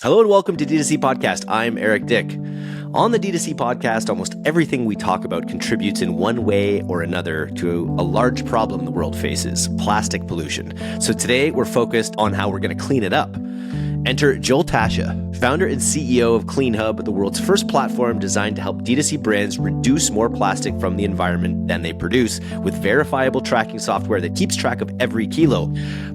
Hello and welcome to DTC Podcast. I'm Eric Dyck. On the DTC Podcast, almost everything we talk about contributes in one way or another to a large problem the world faces, plastic pollution. So today we're focused on how we're going to clean it up. Enter Joel Tasche, founder and CEO of CleanHub, the world's first platform designed to help DTC brands reduce more plastic from the environment than they produce with verifiable tracking software that keeps track of every kilo.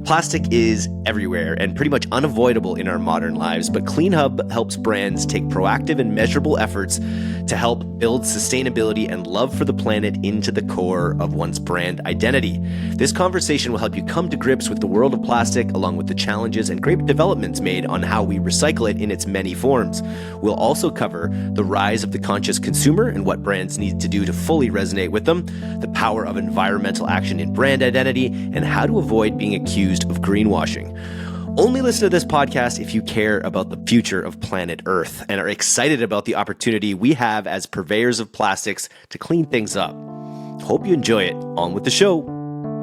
Plastic is everywhere and pretty much unavoidable in our modern lives, but CleanHub helps brands take proactive and measurable efforts to help build sustainability and love for the planet into the core of one's brand identity. This conversation will help you come to grips with the world of plastic, along with the challenges and great developments made on how we recycle it in its many forms. We'll also cover the rise of the conscious consumer and what brands need to do to fully resonate with them, the power of environmental action in brand identity, and how to avoid being accused of greenwashing. Only listen to this podcast if you care about the future of planet Earth and are excited about the opportunity we have as purveyors of plastics to clean things up. Hope you enjoy it. On with the show.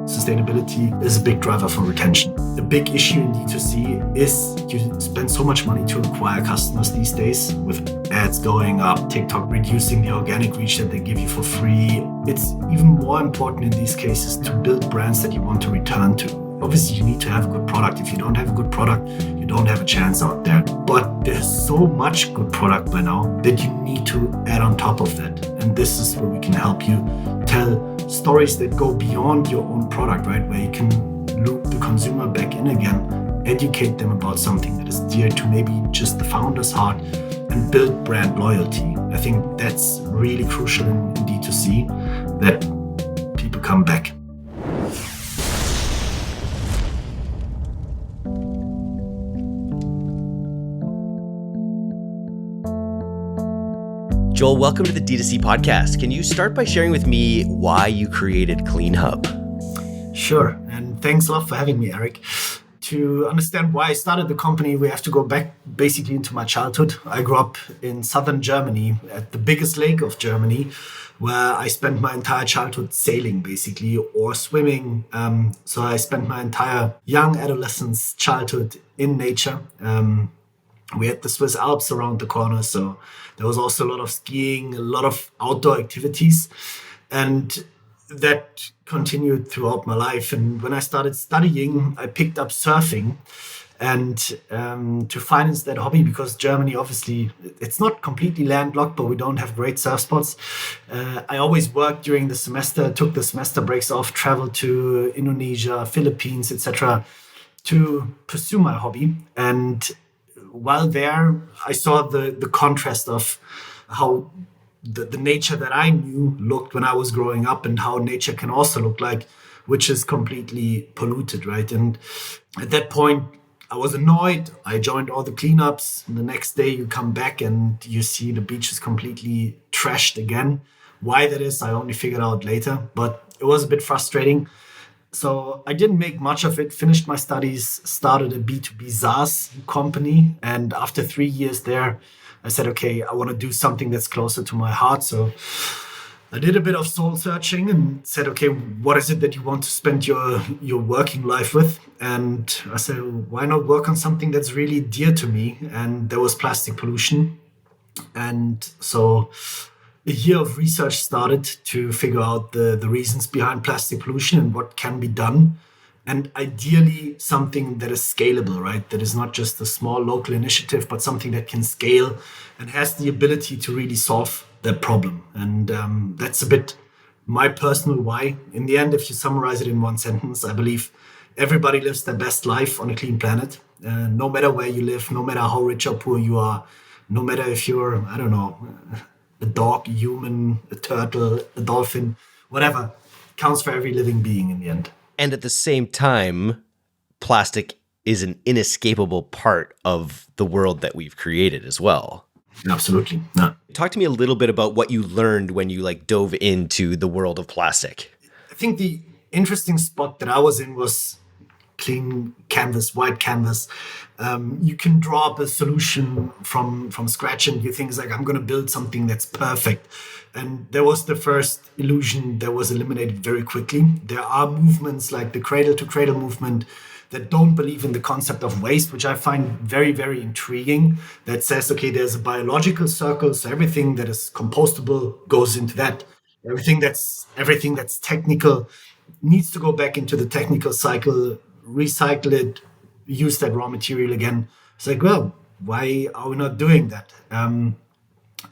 Sustainability is a big driver for retention. The big issue in D2C is you spend so much money to acquire customers these days with ads going up, TikTok reducing the organic reach that they give you for free. It's even more important in these cases to build brands that you want to return to. Obviously, you need to have a good product. If you don't have a good product, you don't have a chance out there. But there's so much good product by now that you need to add on top of that. And this is where we can help you tell stories that go beyond your own product, right? Where you can loop the consumer back in again, educate them about something that is dear to maybe just the founder's heart, and build brand loyalty. I think that's really crucial in D2C, that people come back. Joel, welcome to the DTC Podcast. Can you start by sharing with me why you created CleanHub? Sure, and thanks a lot for having me, Eric. To understand why I started the company, we have to go back basically into my childhood. I grew up in southern Germany, at the biggest lake of Germany, where I spent my entire childhood sailing, basically, or swimming. So I spent my entire young adolescence, childhood in nature. We had the Swiss Alps around the corner, so there was also a lot of skiing, a lot of outdoor activities, and that continued throughout my life. And when I started studying, I picked up surfing, and to finance that hobby, because Germany, obviously, it's not completely landlocked, but we don't have great surf spots. I always worked during the semester, took the semester breaks off, traveled to Indonesia, Philippines, etc., to pursue my hobby. And while there, I saw the contrast of how the nature that I knew looked when I was growing up and how nature can also look like, which is completely polluted, right? And at that point, I was annoyed. I joined all the cleanups. The next day you come back and you see the beach is completely trashed again. Why that is, I only figured out later, but it was a bit frustrating. So I didn't make much of it, finished my studies, started a B2B SaaS company. And after 3 years there, I said, okay, I want to do something that's closer to my heart. So I did a bit of soul searching and said, okay, what is it that you want to spend your working life with? And I said, why not work on something that's really dear to me? And there was plastic pollution. And so a year of research started to figure out the reasons behind plastic pollution and what can be done. And ideally, something that is scalable, right? That is not just a small local initiative, but something that can scale and has the ability to really solve that problem. And that's a bit my personal why. In the end, if you summarize it in one sentence, I believe everybody lives their best life on a clean planet. No matter where you live, no matter how rich or poor you are, no matter if you're, I don't know, a dog, a human, a turtle, a dolphin, whatever, counts for every living being in the end. And at the same time, plastic is an inescapable part of the world that we've created as well. Absolutely. Yeah. Talk to me a little bit about what you learned when you dove into the world of plastic. I think the interesting spot that I was in was clean canvas, white canvas. You can draw up a solution from scratch and you think I'm going to build something that's perfect. And there was the first illusion that was eliminated very quickly. There are movements like the cradle to cradle movement that don't believe in the concept of waste, which I find very, very intriguing, that says, okay, there's a biological circle, so everything that is compostable goes into that. Everything that's technical needs to go back into the technical cycle, recycle it, use that raw material again. It's like, well, why are we not doing that?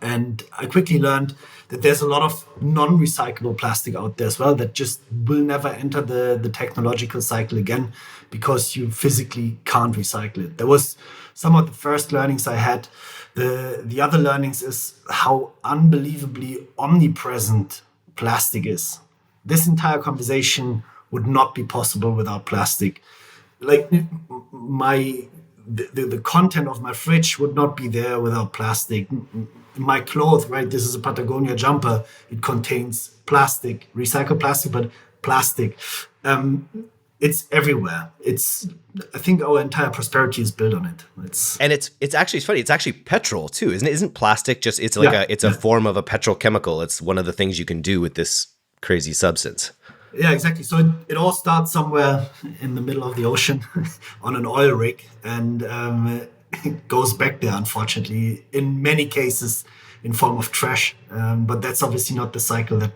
And I quickly learned that there's a lot of non-recyclable plastic out there as well that just will never enter the technological cycle again because you physically can't recycle it. That was some of the first learnings I had. The other learnings is how unbelievably omnipresent plastic is. This entire conversation would not be possible without plastic. Like the content of my fridge would not be there without plastic. My clothes, right? This is a Patagonia jumper. It contains plastic, recycled plastic, but plastic. It's everywhere. I think our entire prosperity is built on it. It's actually funny. It's actually petrol too, isn't it? Isn't plastic just? It's like it's a form of a petrochemical. It's one of the things you can do with this crazy substance. Yeah, exactly. So it all starts somewhere in the middle of the ocean on an oil rig, and it goes back there, unfortunately, in many cases in form of trash. But that's obviously not the cycle that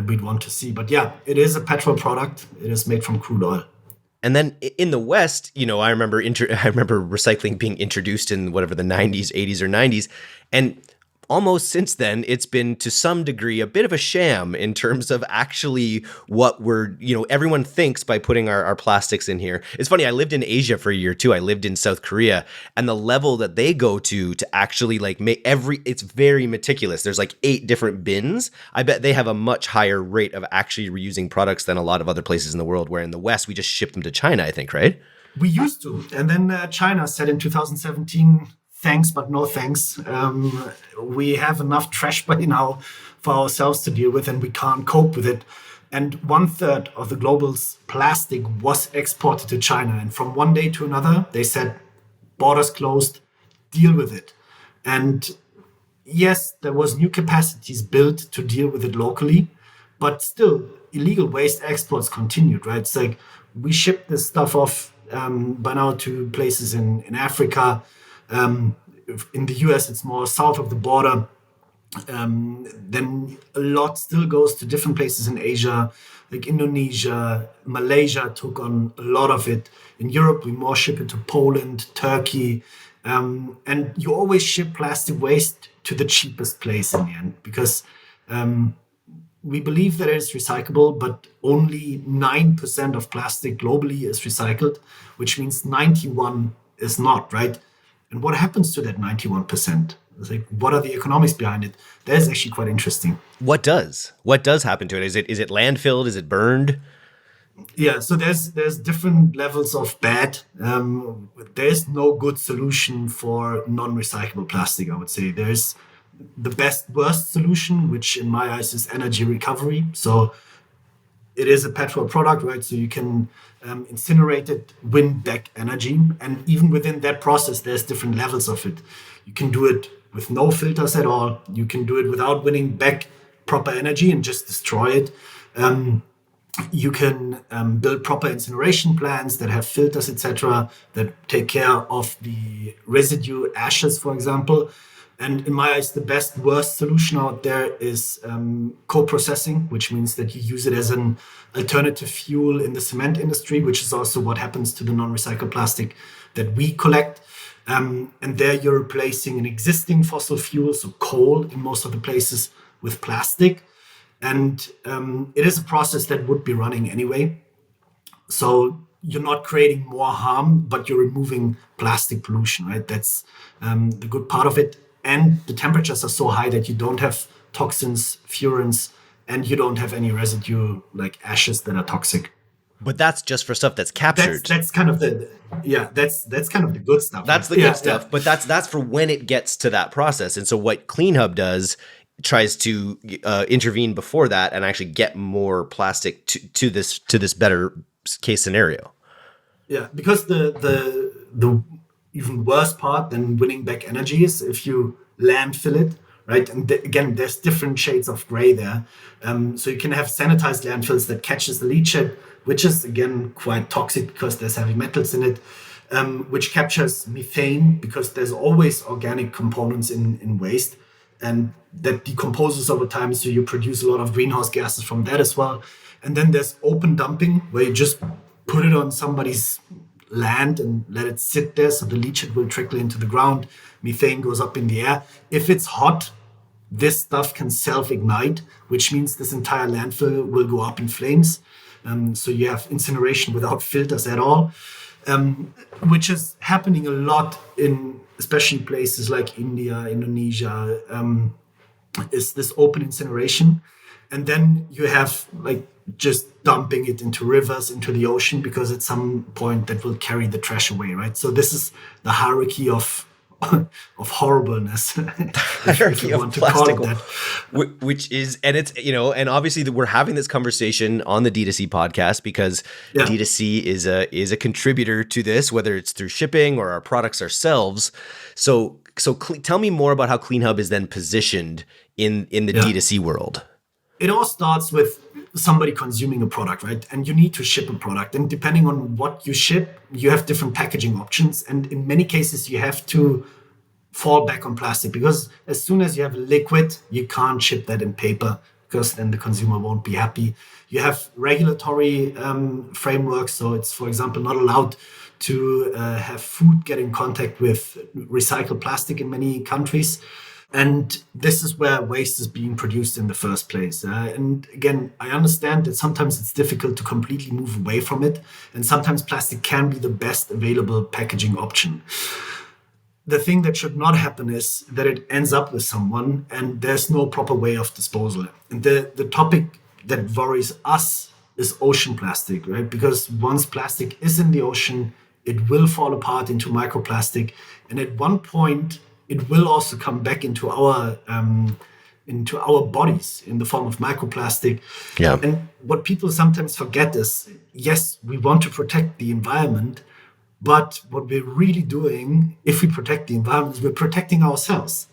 we'd want to see. But yeah, it is a petrol product. It is made from crude oil. And then in the West, I remember recycling being introduced in whatever the 90s, 80s or 90s. And almost since then, it's been to some degree a bit of a sham in terms of actually what everyone thinks by putting our plastics in here. It's funny, I lived in Asia for a year too. I lived in South Korea, and the level that they go to actually it's very meticulous. There's like 8 different bins. I bet they have a much higher rate of actually reusing products than a lot of other places in the world, where in the West, we just ship them to China, I think, right? We used to. And then China said in 2017, thanks, but no thanks. We have enough trash by now for ourselves to deal with, and we can't cope with it. And 1/3 of the global's plastic was exported to China. And from one day to another, they said, borders closed, deal with it. And yes, there was new capacities built to deal with it locally, but still illegal waste exports continued, right? It's like we ship this stuff off by now to places in Africa. In the US, it's more south of the border. Then a lot still goes to different places in Asia, like Indonesia, Malaysia took on a lot of it. In Europe, we more ship it to Poland, Turkey. And you always ship plastic waste to the cheapest place in the end, because we believe that it is recyclable, but only 9% of plastic globally is recycled, which means 91 is not, right? And what happens to that 91%? It's like, what are the economics behind it? That is actually quite interesting. What does happen to it? Is it landfilled? Is it burned? Yeah, so there's different levels of bad. There's no good solution for non-recyclable plastic, I would say. There's the worst solution, which in my eyes is energy recovery. So it is a petrol product, right? So you can incinerate it, win back energy. And even within that process, there's different levels of it. You can do it with no filters at all. You can do it without winning back proper energy and just destroy it. You can build proper incineration plants that have filters, etc., that take care of the residue ashes, for example. And in my eyes, the worst solution out there is co-processing, which means that you use it as an alternative fuel in the cement industry, which is also what happens to the non-recycled plastic that we collect. And there you're replacing an existing fossil fuel, so coal in most of the places, with plastic. And it is a process that would be running anyway. So you're not creating more harm, but you're removing plastic pollution, right? That's the good part of it. And the temperatures are so high that you don't have toxins, furans, and you don't have any residue like ashes that are toxic. But that's just for stuff that's captured. That's kind of that's kind of the good stuff. That's the good stuff. Yeah. But that's for when it gets to that process. And so what CleanHub does tries to intervene before that and actually get more plastic to this better case scenario. Yeah, because the even worse part than winning back energy is if you landfill it, right? And again, there's different shades of gray there. So you can have sanitized landfills that catches the leachate, which is again quite toxic because there's heavy metals in it, which captures methane because there's always organic components in waste, and that decomposes over time. So you produce a lot of greenhouse gases from that as well. And then there's open dumping, where you just put it on somebody's land and let it sit there, so the leachate will trickle into the ground. Methane goes up in the air. If it's hot, this stuff can self-ignite, which means this entire landfill will go up in flames. So you have incineration without filters at all, which is happening a lot in especially places like India, Indonesia, is this open incineration. And then you have like just dumping it into rivers, into the ocean, because at some point that will carry the trash away, right? So this is the hierarchy of horribleness, hierarchy of plastic, which is, and it's, and obviously we're having this conversation on the D2C podcast because D2C is a contributor to this, whether it's through shipping or our products ourselves. So tell me more about how CleanHub is then positioned in the D2C world. It all starts with somebody consuming a product, right? And you need to ship a product. And depending on what you ship, you have different packaging options. And in many cases, you have to fall back on plastic, because as soon as you have a liquid, you can't ship that in paper, because then the consumer won't be happy. You have regulatory frameworks. So it's, for example, not allowed to have food get in contact with recycled plastic in many countries. And this is where waste is being produced in the first place. And again, I understand that sometimes it's difficult to completely move away from it. And sometimes plastic can be the best available packaging option. The thing that should not happen is that it ends up with someone and there's no proper way of disposal. And the topic that worries us is ocean plastic, right? Because once plastic is in the ocean, it will fall apart into microplastic. And at one point, it will also come back into our bodies in the form of microplastic. Yeah. And what people sometimes forget is, yes, we want to protect the environment, but what we're really doing, if we protect the environment, is we're protecting ourselves.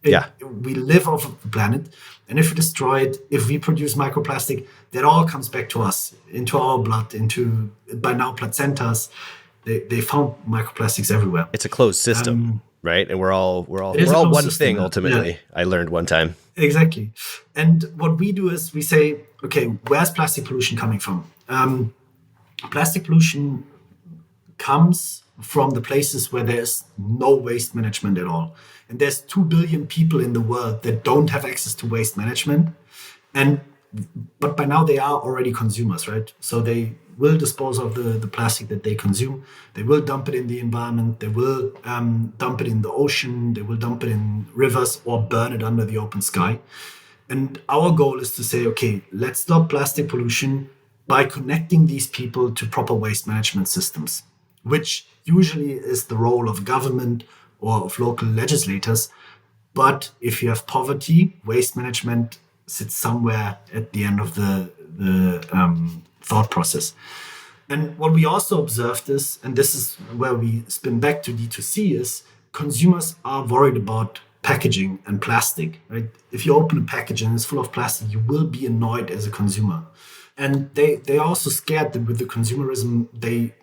We live off of the planet, and if we destroy it, if we produce microplastic, that all comes back to us, into our blood, into, by now, placentas. They found microplastics everywhere. It's a closed system. Right. And we're all one thing, ultimately. Yeah. I learned one time. Exactly. And what we do is we say, okay, where's plastic pollution coming from? Plastic pollution comes from the places where there's no waste management at all. And there's 2 billion people in the world that don't have access to waste management. But by now they are already consumers, right? So they will dispose of the plastic that they consume. They will dump it in the environment. They will dump it in the ocean. They will dump it in rivers or burn it under the open sky. And our goal is to say, okay, let's stop plastic pollution by connecting these people to proper waste management systems, which usually is the role of government or of local legislators. But if you have poverty, waste management sits somewhere at the end of the thought process. And what we also observed is, and this is where we spin back to D2C, is consumers are worried about packaging and plastic, right? If you open a package and it's full of plastic, you will be annoyed as a consumer. And they are also scared that with the consumerism, they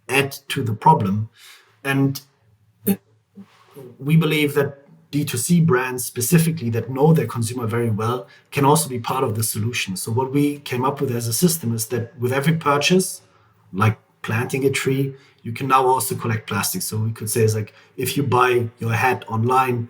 add to the problem. And we believe that D2C brands specifically that know their consumer very well can also be part of the solution. So what we came up with as a system is that with every purchase, like planting a tree, you can now also collect plastic. So we could say it's like, if you buy your hat online,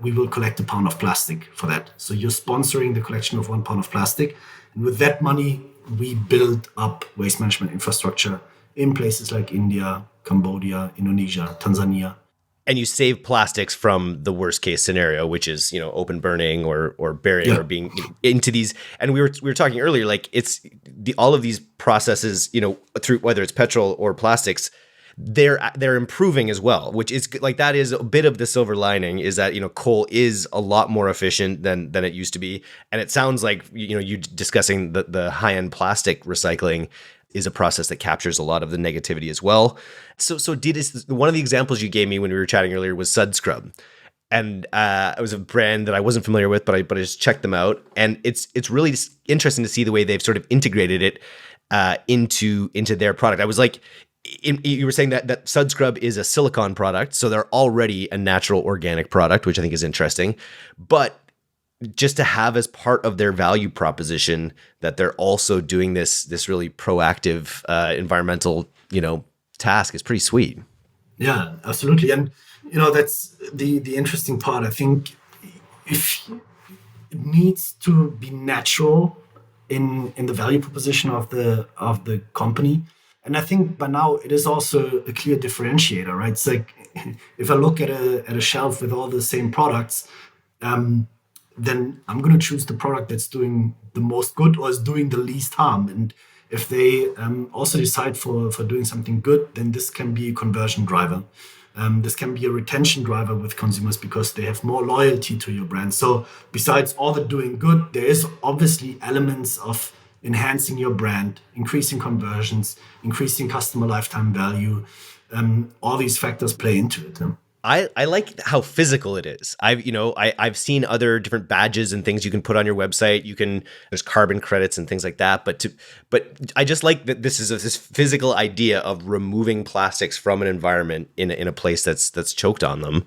we will collect 1 pound of plastic for that. So you're sponsoring the collection of 1 pound of plastic. And with that money, we build up waste management infrastructure in places like India, Cambodia, Indonesia, Tanzania. And you save plastics from the worst case scenario, which is, open burning or burying or being into these. And we were talking earlier, like it's all of these processes, through whether it's petrol or plastics, they're improving as well, which is like, that is a bit of the silver lining, is that, coal is a lot more efficient than it used to be. And it sounds like, you discussing the high-end plastic recycling is a process that captures a lot of the negativity as well. So one of the examples you gave me when we were chatting earlier was Sudscrub. and it was a brand that I wasn't familiar with, but I just checked them out, and it's really interesting to see the way they've sort of integrated it into their product. I was like, you were saying that Sudscrub is a silicone product, so they're already a natural organic product, which I think is interesting, but just to have as part of their value proposition that they're also doing this really proactive environmental task is pretty sweet. Yeah, absolutely. And that's the interesting part. I think if it needs to be natural in the value proposition of the company. And I think by now it is also a clear differentiator, right? It's like if I look at a shelf with all the same products, then I'm going to choose the product that's doing the most good or is doing the least harm. And if they also decide for doing something good, then this can be a conversion driver. This can be a retention driver with consumers because they have more loyalty to your brand. So besides all the doing good, there is obviously elements of enhancing your brand, increasing conversions, increasing customer lifetime value. All these factors play into it. I like how physical it is. I've seen other different badges and things you can put on your website. There's carbon credits and things like that. But I just like that this is this physical idea of removing plastics from an environment in a place that's choked on them.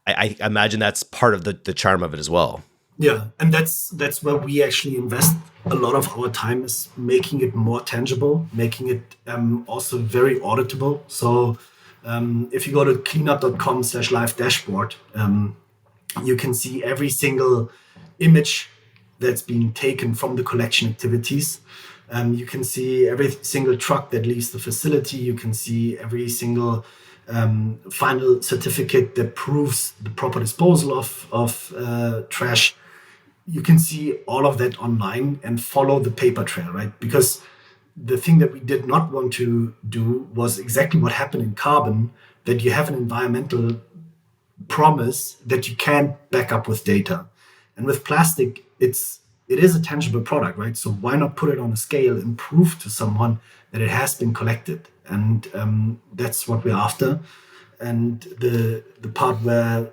I imagine that's part of the charm of it as well. Yeah, and that's where we actually invest a lot of our time, is making it more tangible, making it also very auditable. So if you go to cleanup.com/live dashboard, you can see every single image that's being taken from the collection activities. You can see every single truck that leaves the facility. You can see every single final certificate that proves the proper disposal of trash. You can see all of that online and follow the paper trail, right? Because the thing that we did not want to do was exactly what happened in carbon, that you have an environmental promise that you can't back up with data. And with plastic, it is a tangible product, right? So why not put it on a scale and prove to someone that it has been collected? And that's what we're after. And the part where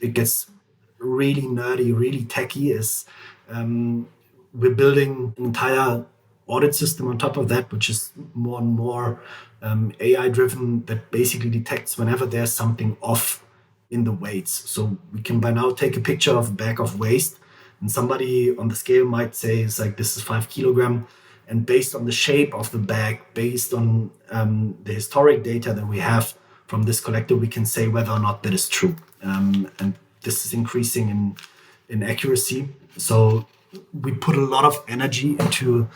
it gets really nerdy, really techy is we're building an entire audit system on top of that, which is more and more AI driven, that basically detects whenever there's something off in the weights. So we can by now take a picture of a bag of waste, and somebody on the scale might say it's like, this is 5 kilogram. And based on the shape of the bag, based on the historic data that we have from this collector, we can say whether or not that is true. And this is increasing in accuracy. So we put a lot of energy into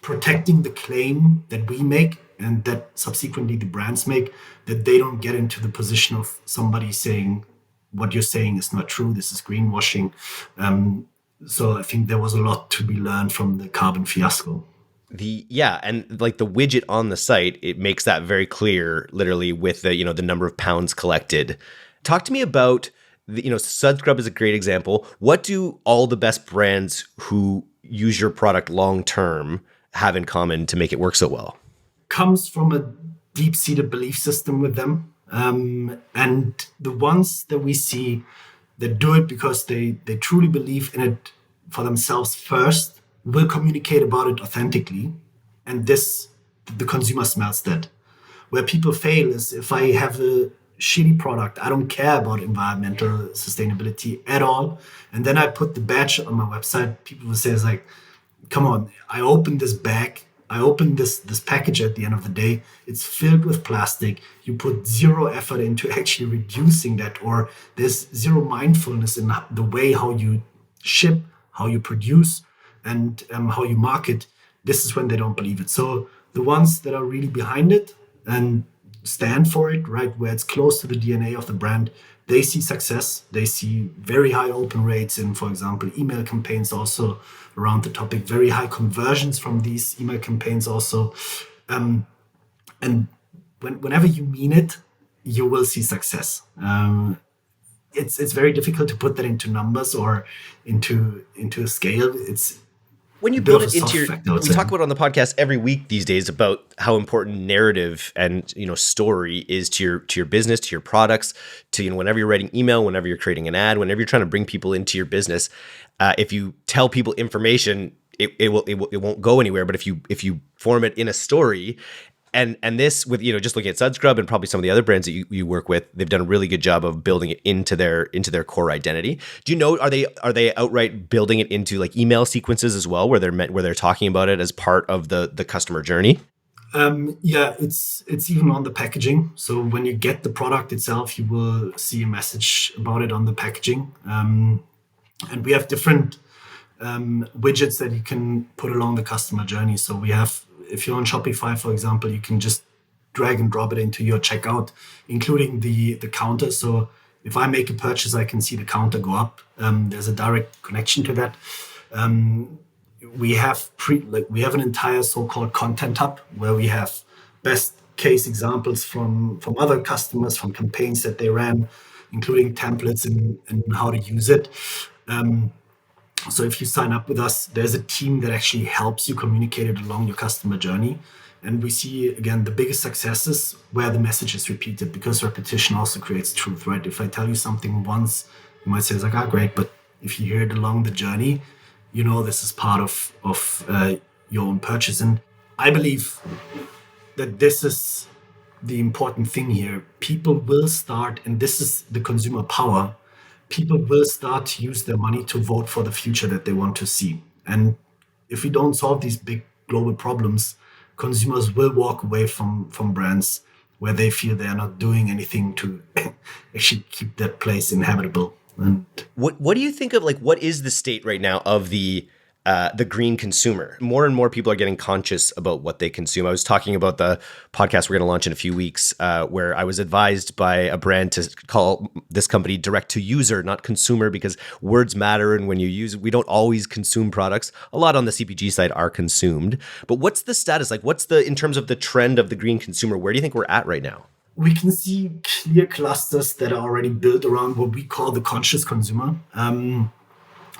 protecting the claim that we make and that subsequently the brands make, that they don't get into the position of somebody saying what you're saying is not true, this is greenwashing. So I think there was a lot to be learned from the carbon fiasco. And like the widget on the site, it makes that very clear, literally, with the number of pounds collected. Talk to me about Sudscrub is a great example. What do all the best brands who use your product long term have in common to make it work so well? Comes from a deep-seated belief system with them. And the ones that we see that do it because they truly believe in it for themselves first, will communicate about it authentically. And the consumer smells that. Where people fail is if I have a shitty product, I don't care about environmental sustainability at all, and then I put the badge on my website, people will say, it's like, come on, I opened this bag, I opened this package at the end of the day, it's filled with plastic, you put zero effort into actually reducing that, or there's zero mindfulness in the way how you ship, how you produce, and how you market. This is when they don't believe it. So the ones that are really behind it and stand for it, right, where it's close to the DNA of the brand, they see success. They see very high open rates in, for example, email campaigns also around the topic, very high conversions from these email campaigns also. And whenever you mean it, you will see success. It's very difficult to put that into numbers or into a scale. When you a bit build of a it into soft your, factor, I would we say. talk about it on the podcast every week these days about how important narrative and story is to your business, to your products, to whenever you're writing email, whenever you're creating an ad, whenever you're trying to bring people into your business. If you tell people information, it won't go anywhere. But if you form it in a story. And this with just looking at Sudscrub and probably some of the other brands that you work with, they've done a really good job of building it into their core identity. Do you know, are they outright building it into like email sequences as well, where they're talking about it as part of the customer journey? Yeah, it's even on the packaging. So when you get the product itself, you will see a message about it on the packaging. And we have different widgets that you can put along the customer journey. So we have, if you're on Shopify, for example, you can just drag and drop it into your checkout, including the counter. So if I make a purchase, I can see the counter go up. There's a direct connection to that. We have an entire so-called content hub where we have best case examples from other customers, from campaigns that they ran, including templates and how to use it. So if you sign up with us, there's a team that actually helps you communicate it along your customer journey. And we see, again, the biggest successes where the message is repeated, because repetition also creates truth, right? If I tell you something once, you might say, it's like, great. But if you hear it along the journey, this is part of your own purchase. And I believe that this is the important thing here. People will start, and this is the consumer power, people will start to use their money to vote for the future that they want to see. And if we don't solve these big global problems, consumers will walk away from brands where they feel they are not doing anything to actually keep that place inhabitable. And what do you think of, like, what is the state right now of the green consumer? More and more people are getting conscious about what they consume. I was talking about the podcast we're going to launch in a few weeks, where I was advised by a brand to call this company direct to user, not consumer, because words matter. And when we don't always consume products. A lot on the CPG side are consumed. But what's the status? Like, in terms of the trend of the green consumer, where do you think we're at right now? We can see clear clusters that are already built around what we call the conscious consumer.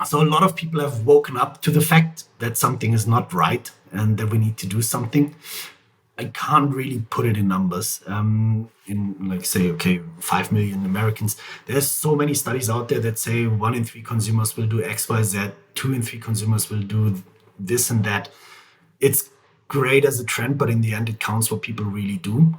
So a lot of people have woken up to the fact that something is not right and that we need to do something. I can't really put it in numbers. In like, say, 5 million Americans. There's so many studies out there that say 1 in 3 consumers will do X, Y, Z. 2 in 3 consumers will do this and that. It's great as a trend, but in the end, it counts what people really do.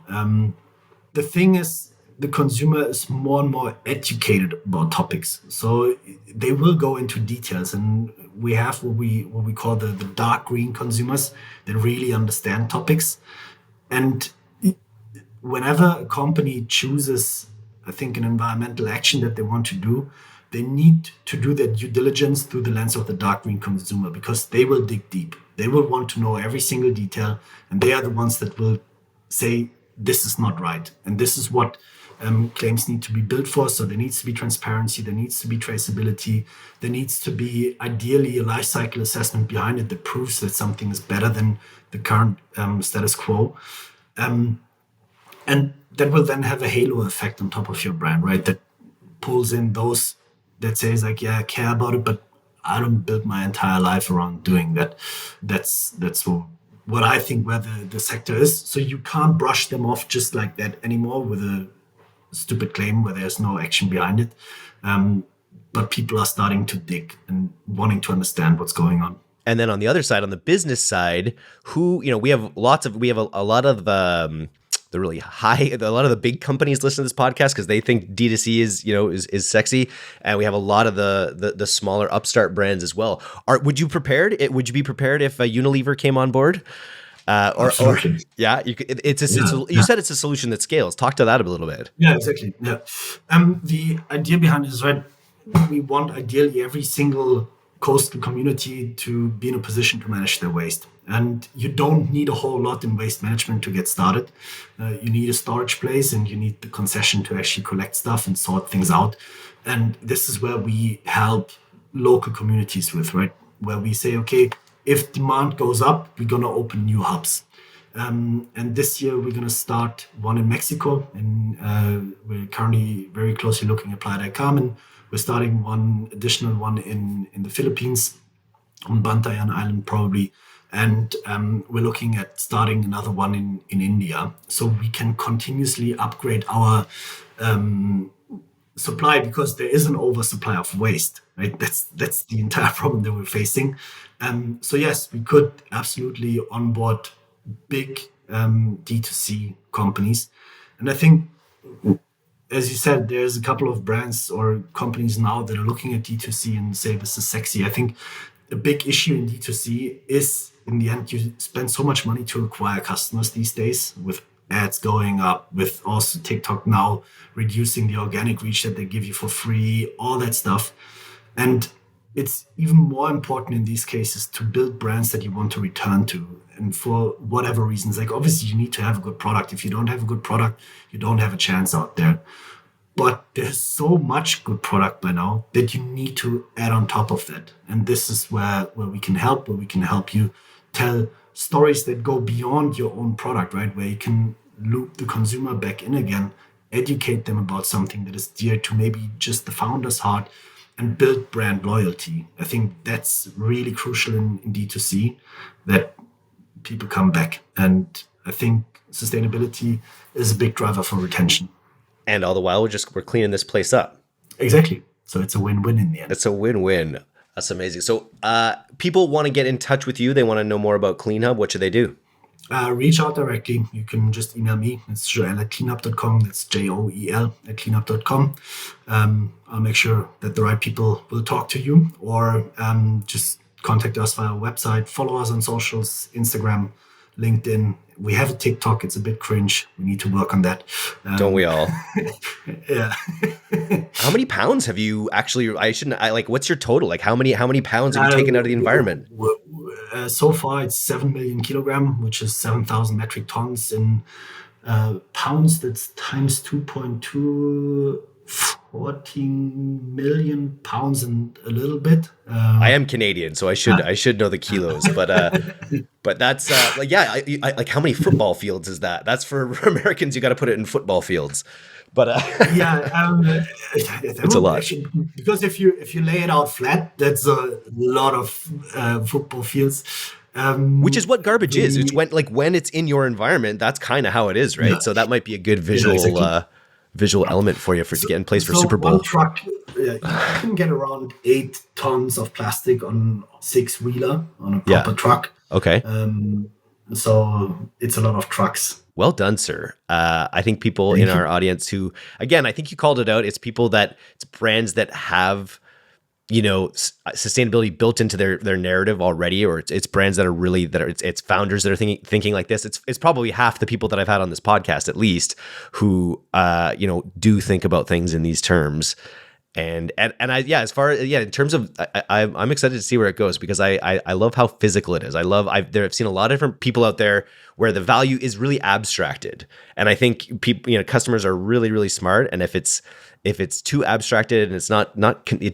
The thing is, the consumer is more and more educated about topics. So they will go into details. And we have what we call the dark green consumers that really understand topics. And whenever a company chooses, I think, an environmental action that they want to do, they need to do their due diligence through the lens of the dark green consumer, because they will dig deep. They will want to know every single detail. And they are the ones that will say, this is not right. And this is what claims need to be built for. So there needs to be transparency, there needs to be traceability, there needs to be ideally a life cycle assessment behind it that proves that something is better than the current status quo. And that will then have a halo effect on top of your brand, right? That pulls in those that says like, yeah, I care about it, but I don't build my entire life around doing that. That's what I think where the sector is. So you can't brush them off just like that anymore with a stupid claim where there's no action behind it. But people are starting to dig and wanting to understand what's going on. And then on the other side, on the business side, we have a lot of the really high, a lot of the big companies listen to this podcast because they think D2C is sexy, and we have a lot of the smaller upstart brands as well. Would you be prepared if Unilever came on board? Absolutely. Yeah, you said it's a solution that scales. Talk to that a little bit. Yeah, exactly. Yeah, the idea behind it is, right, we want ideally every single coastal community to be in a position to manage their waste. And you don't need a whole lot in waste management to get started. You need a storage place and you need the concession to actually collect stuff and sort things out. And this is where we help local communities with, right? Where we say, okay, if demand goes up, we're going to open new hubs. And this year we're going to start one in Mexico. And we're currently very closely looking at Playa del Carmen. We're starting one additional one in the Philippines. on Bantayan Island probably. And we're looking at starting another one in India. So we can continuously upgrade our supply, because there is an oversupply of waste, right? That's the entire problem that we're facing. So yes, we could absolutely onboard big D2C companies. And I think, as you said, there's a couple of brands or companies now that are looking at D2C and say this is sexy. I think a big issue in D2C is, in the end, you spend so much money to acquire customers these days, with ads going up, with also TikTok now reducing the organic reach that they give you for free, all that stuff. And it's even more important in these cases to build brands that you want to return to. And for whatever reasons, like obviously you need to have a good product. If you don't have a good product, you don't have a chance out there. But there's so much good product by now that you need to add on top of that. And this is where we can help, where we can help you tell stories that go beyond your own product, right? Where you can loop the consumer back in again, educate them about something that is dear to maybe just the founder's heart, and build brand loyalty. I think that's really crucial in D2C, that people come back. And I think sustainability is a big driver for retention. And all the while, we're cleaning this place up. Exactly. So it's a win-win in the end. It's a win-win. That's amazing. So people want to get in touch with you. They want to know more about CleanHub. What should they do? Reach out directly. You can just email me. It's joel@cleanhub.com. That's JOEL@cleanhub.com. I'll make sure that the right people will talk to you, or just contact us via our website. Follow us on socials, Instagram, LinkedIn. We have a TikTok. It's a bit cringe. We need to work on that. Don't we all? Yeah. How many pounds have you actually? What's your total? Like how many pounds have you taken out of the environment? So far, it's 7 million kilogram, which is 7,000 metric tons. In pounds, that's times 2.2, 14 million pounds and a little bit. I am Canadian, so I should know the kilos, but that's like how many football fields is that? That's for Americans. You got to put it in football fields. But it's a lot. Actually, because if you lay it out flat, that's a lot of football fields. Which is what garbage is. It's when it's in your environment. That's kind of how it is, right? Yeah. So that might be a good visual element for you to get in place for Super Bowl. One truck, you can get around 8 tons of plastic on a 6-wheeler on a proper truck. Okay. So it's a lot of trucks. Well done, sir. I think people in our audience who, again, I think you called it out. It's brands that have, sustainability built into their narrative already, or it's brands that are really, it's founders that are thinking like this. It's probably half the people that I've had on this podcast, at least, who, do think about things in these terms. And in terms of, I'm excited to see where it goes, because I love how physical it is. I've seen a lot of different people out there where the value is really abstracted. And I think people, customers are really, really smart. And if it's too abstracted and it's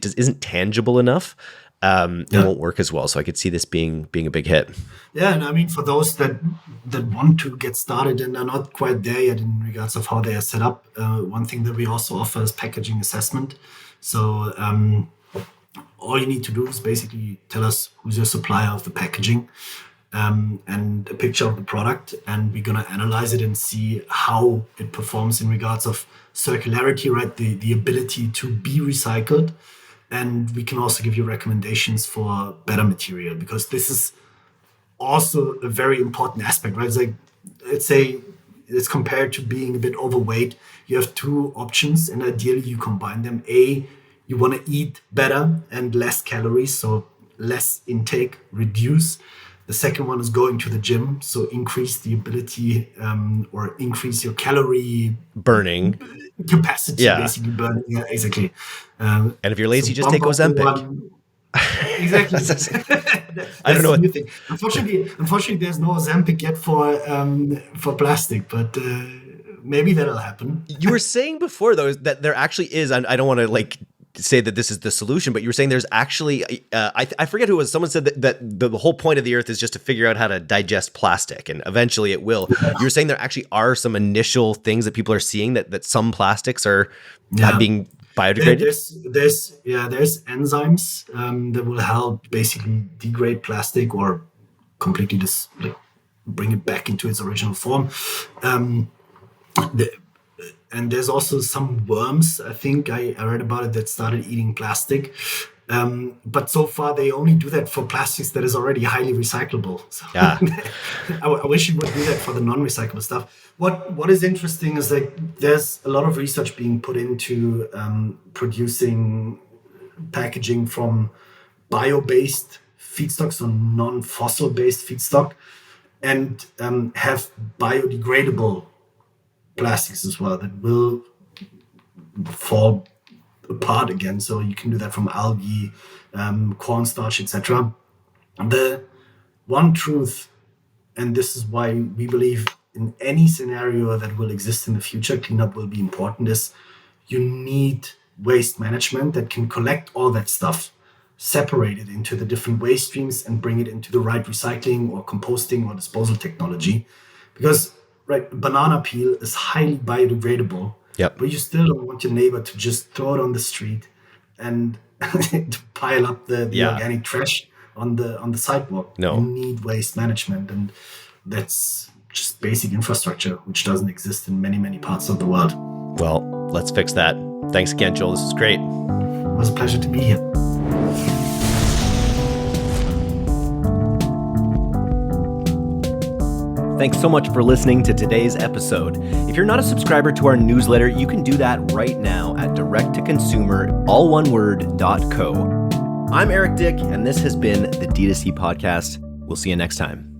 isn't tangible enough, it won't work as well. So I could see this being a big hit. Yeah, and I mean, for those that want to get started and are not quite there yet in regards of how they are set up, one thing that we also offer is packaging assessment. So all you need to do is basically tell us who's your supplier of the packaging, and a picture of the product, and we're going to analyze it and see how it performs in regards of circularity, right? The ability to be recycled. And we can also give you recommendations for better material, because this is also a very important aspect, right? It's like, let's say it's compared to being a bit overweight. You have 2 options, and ideally you combine them. A, you want to eat better and less calories, so less intake, reduce. The second one is going to the gym, so increase the ability or increase your calorie burning capacity, basically burning. Yeah, exactly. And if you're lazy, just take Ozempic. Exactly. I don't know. Unfortunately, there's no Ozempic yet for plastic, but maybe that'll happen. You were saying before, though, that there actually is. I don't want to say that this is the solution, but you were saying there's actually, I forget who it was. Someone said that the whole point of the earth is just to figure out how to digest plastic, and eventually it will. You were saying there actually are some initial things that people are seeing that some plastics are being Biodegradable? There's enzymes that will help basically degrade plastic or completely bring it back into its original form. And there's also some worms, I think I read about it, that started eating plastic. But so far, they only do that for plastics that is already highly recyclable. So Yeah. I wish you would do that for the non-recyclable stuff. What is interesting is that there's a lot of research being put into producing packaging from bio-based feedstocks or non-fossil-based feedstock, and have biodegradable plastics as well that will fall apart again. So you can do that from algae, cornstarch, etc. The one truth, and this is why we believe in any scenario that will exist in the future, cleanup will be important, is you need waste management that can collect all that stuff, separate it into the different waste streams, and bring it into the right recycling or composting or disposal technology. Because banana peel is highly biodegradable. Yep. But you still don't want your neighbor to just throw it on the street and to pile up the organic trash on the sidewalk. No. You need waste management, and that's just basic infrastructure, which doesn't exist in many, many parts of the world. Well, let's fix that. Thanks again, Joel. This is great. It was a pleasure to be here. Thanks so much for listening to today's episode. If you're not a subscriber to our newsletter, you can do that right now at directtoconsumer.co. I'm Eric Dyck, and this has been the D2C Podcast. We'll see you next time.